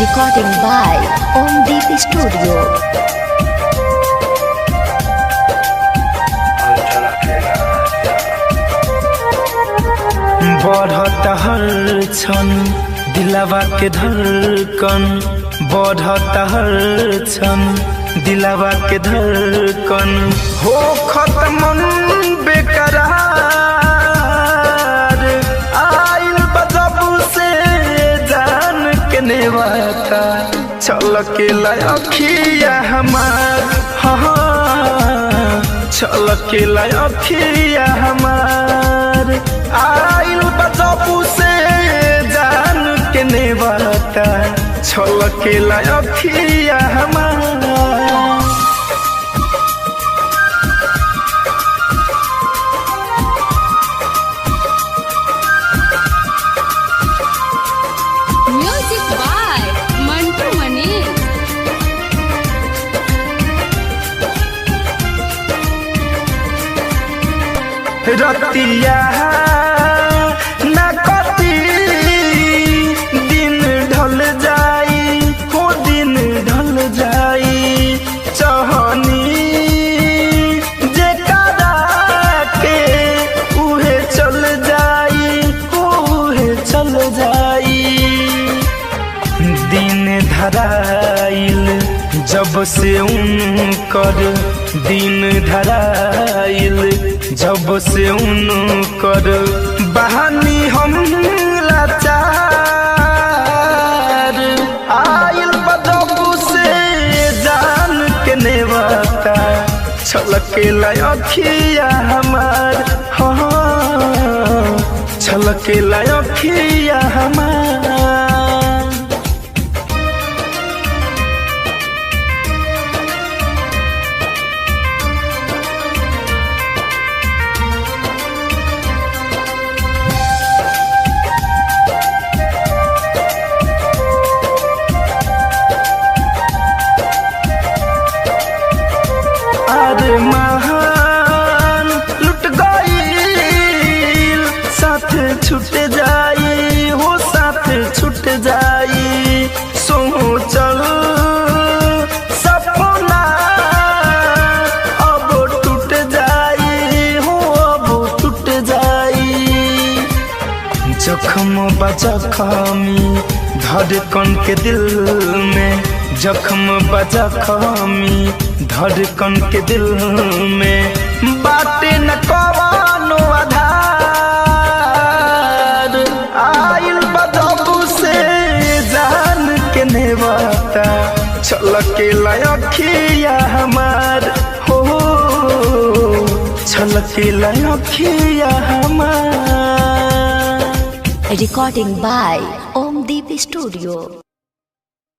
Recording by Om Deep Studio. बढ़त हर क्षण दिलावा के धड़कन, बढ़त हर क्षण दिलावा के धड़कन, हो खत्म बेकरार आइल बजब से जान के नेवाता चल के लखिया हमार, हाँ चल के लखिया हमार आइल बजबू से जान के नेवाता छल के लखिया हमार। Music by Mantu Mani। रतिया न कती दिन ढल जाई, हो दिन ढल जाई चहनी जे करा के उहे चल जाई, उहे चल जाई। दिन धराइल जब से उनकर, दिन धराइल जब से उनकर बहानी हम लाचार आइल बजबू से जान के नेवाता छलके लखिया हमार, हाँ छलके लखिया हमार। अरे महान लुट गईल साथ छूट जाई, हो साथ छूट जाई सोचल सपना अब टूट जाई, हो अब टूट जाई। जख्म बजखमी धड़कन के दिल में, जख्म बजखमी धड़कन के दिल में बाटे न कवानो आधार आइल बजबू से जान के नेवाता चल के लखिया हमार, हो चल के लखिया हमार। Recording by Om Deep Studio.